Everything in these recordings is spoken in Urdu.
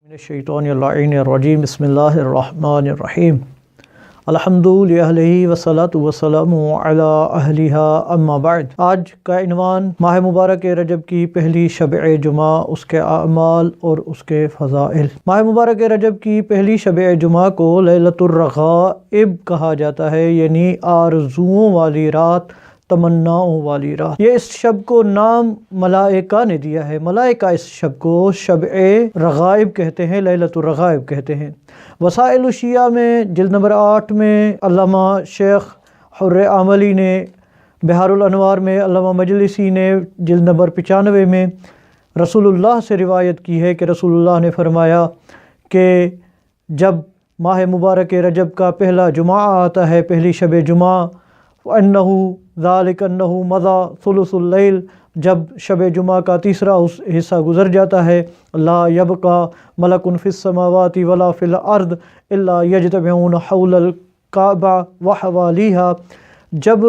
من الشیطان اللعین الرجیم بسم اللہ الرحمن الرحیم الحمد للہ والصلاۃ والسلام علی اہلہا اما بعد۔ آج کا عنوان ماہ مبارک رجب کی پہلی شب جمعہ، اس کے اعمال اور اس کے فضائل۔ ماہ مبارک رجب کی پہلی شب جمعہ کو لیلۃ الرغائب کہا جاتا ہے، یعنی آرزوؤں والی رات، تمناؤں والی رات۔ یہ اس شب کو نام ملائکہ نے دیا ہے۔ ملائکہ اس شب کو شب رغائب کہتے ہیں، لیلۃ الرغائب کہتے ہیں۔ وسائل الشیعہ میں جلد نمبر 8 میں علامہ شیخ حر عاملی نے، بحار الانوار میں علامہ مجلسی نے جلد نمبر 95 میں رسول اللہ سے روایت کی ہے کہ رسول اللہ نے فرمایا کہ جب ماہ مبارک رجب کا پہلا جمعہ آتا ہے، پہلی شب جمعہ، وَأَنَّهُ ذَلِكَ أَنَّهُ مَضَى ثُلُثُ اللَّيْلِ، جب شب جمعہ کا تیسرا حصہ گزر جاتا ہے، لا يبقى ملک فی السماوات ولا فی الارض الا یجتمعون حول الکعبہ وحوالیہا، جب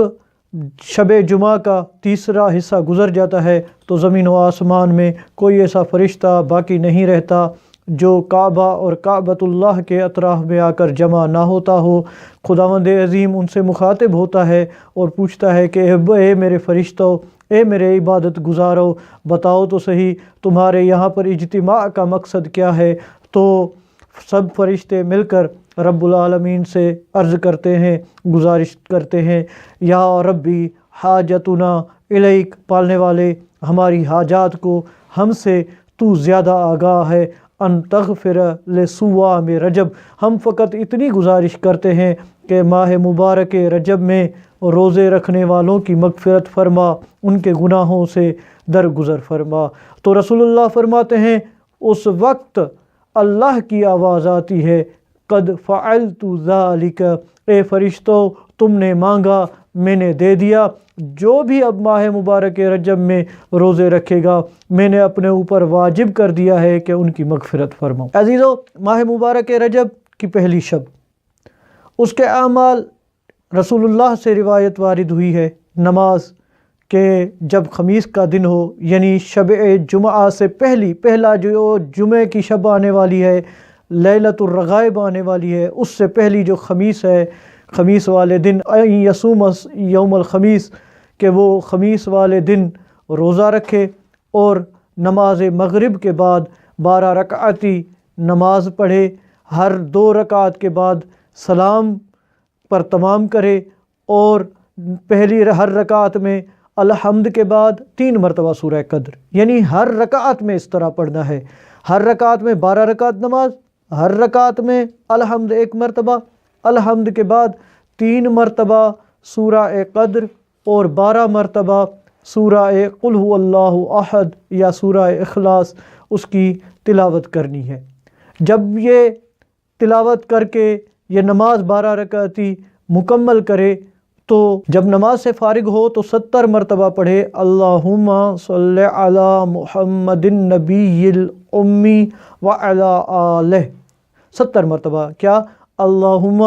شب جمعہ کا تیسرا حصہ گزر جاتا ہے تو زمین و آسمان میں کوئی ایسا فرشتہ باقی نہیں رہتا جو کعبہ اور کعبۃ اللہ کے اطراف میں آ کر جمع نہ ہوتا ہو۔ خداوند عظیم ان سے مخاطب ہوتا ہے اور پوچھتا ہے کہ اے میرے فرشتوں، اے میرے عبادت گزارو، بتاؤ تو صحیح تمہارے یہاں پر اجتماع کا مقصد کیا ہے؟ تو سب فرشتے مل کر رب العالمین سے عرض کرتے ہیں، گزارش کرتے ہیں، یا ربی حاجتنا الیک، پالنے والے ہماری حاجات کو ہم سے تو زیادہ آگاہ ہے، ان تغفر لصوام رجب، ہم فقط اتنی گزارش کرتے ہیں کہ ماہ مبارک رجب میں روزے رکھنے والوں کی مغفرت فرما، ان کے گناہوں سے درگزر فرما۔ تو رسول اللہ فرماتے ہیں اس وقت اللہ کی آواز آتی ہے، قد فعلت ذالک، اے فرشتوں تم نے مانگا میں نے دے دیا، جو بھی اب ماہ مبارک رجب میں روزے رکھے گا میں نے اپنے اوپر واجب کر دیا ہے کہ ان کی مغفرت فرماؤں۔ عزیزو، ماہ مبارک رجب کی پہلی شب، اس کے اعمال رسول اللہ سے روایت وارد ہوئی ہے، نماز کہ جب خمیس کا دن ہو، یعنی شب جمعہ سے پہلا جو جمعہ کی شب آنے والی ہے، لیلۃ الرغائب آنے والی ہے، اس سے پہلی جو خمیس ہے، خمیس والے دن یصوم یوم الخمیس، کہ وہ خمیس والے دن روزہ رکھے اور نماز مغرب کے بعد 12 رکعتی نماز پڑھے، ہر 2 رکعت کے بعد سلام پر تمام کرے، اور پہلی ہر رکعت میں الحمد کے بعد 3 مرتبہ سورہ قدر، یعنی ہر رکعت میں اس طرح پڑھنا ہے، ہر رکعت میں 12 رکعت نماز، ہر رکعت میں الحمد 1 مرتبہ، الحمد کے بعد 3 مرتبہ سورہ قدر اور 12 مرتبہ سورہ قل هو اللہ احد یا سورہ اخلاص اس کی تلاوت کرنی ہے۔ جب یہ تلاوت کر کے یہ نماز 12 رکعتی مکمل کرے تو جب نماز سے فارغ ہو تو 70 مرتبہ پڑھے، اللہم صلی علی محمد النبی الامی وعلی آلہ، 70 مرتبہ کیا؟ اللہم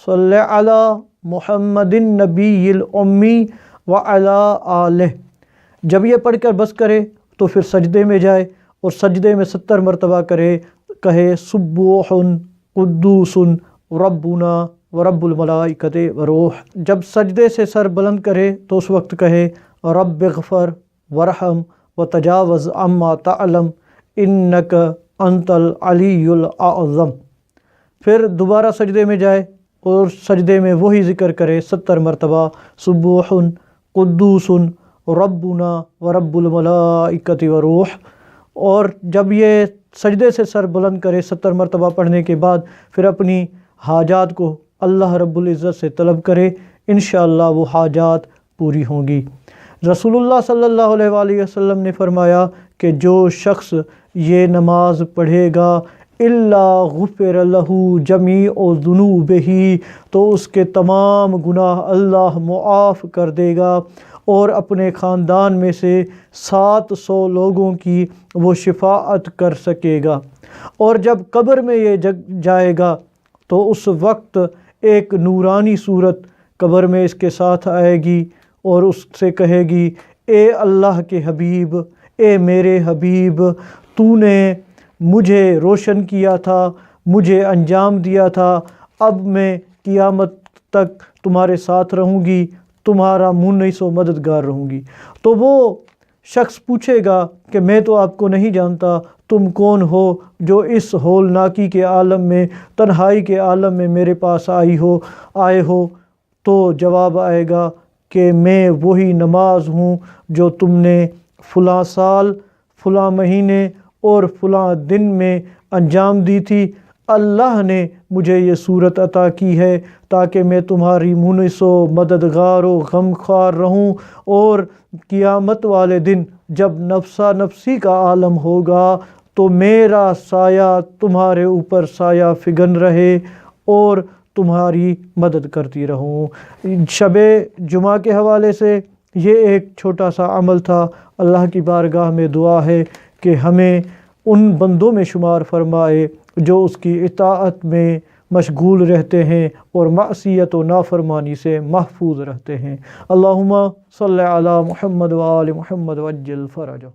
صلی علی محمد النبی الامی وعلی آلہ۔ جب یہ پڑھ کر بس کرے تو پھر سجدے میں جائے اور سجدے میں 70 مرتبہ کہے سبوح قدوس ربنا ورب الملائکۃ وروح۔ جب سجدے سے سر بلند کرے تو اس وقت کہے رب اغفر ورحم وتجاوز عما تعلم انک انت العلی الاعظم۔ پھر دوبارہ سجدے میں جائے اور سجدے میں وہی ذکر کرے 70 مرتبہ سبوح قدوس ربنا ورب الملائکۃ وروح۔ اور جب یہ سجدے سے سر بلند کرے 70 مرتبہ پڑھنے کے بعد پھر اپنی حاجات کو اللہ رب العزت سے طلب کرے، انشاءاللہ وہ حاجات پوری ہوں گی۔ رسول اللہ صلی اللہ علیہ وآلہ وسلم نے فرمایا کہ جو شخص یہ نماز پڑھے گا الا غفر لہ جمیع ذنوبہ، تو اس کے تمام گناہ اللہ معاف کر دے گا اور اپنے خاندان میں سے 700 لوگوں کی وہ شفاعت کر سکے گا۔ اور جب قبر میں یہ جائے گا تو اس وقت ایک نورانی صورت قبر میں اس کے ساتھ آئے گی اور اس سے کہے گی اے اللہ کے حبیب، اے میرے حبیب، تو نے مجھے روشن کیا تھا، مجھے انجام دیا تھا، اب میں قیامت تک تمہارے ساتھ رہوں گی، تمہارا مونس و مددگار رہوں گی۔ تو وہ شخص پوچھے گا کہ میں تو آپ کو نہیں جانتا، تم کون ہو جو اس ہولناکی کے عالم میں، تنہائی کے عالم میں میرے پاس آئے ہو؟ تو جواب آئے گا کہ میں وہی نماز ہوں جو تم نے فلاں سال، فلاں مہینے اور فلاں دن میں انجام دی تھی۔ اللہ نے مجھے یہ صورت عطا کی ہے تاکہ میں تمہاری مونس و مددگار و غمخوار رہوں، اور قیامت والے دن جب نفسا نفسی کا عالم ہوگا تو میرا سایہ تمہارے اوپر سایہ فگن رہے اور تمہاری مدد کرتی رہوں۔ شب جمعہ کے حوالے سے یہ ایک چھوٹا سا عمل تھا۔ اللہ کی بارگاہ میں دعا ہے کہ ہمیں ان بندوں میں شمار فرمائے جو اس کی اطاعت میں مشغول رہتے ہیں اور معصیت و نافرمانی سے محفوظ رہتے ہیں۔ اللہم صلی علی محمد و آل محمد وعجل فرجہ۔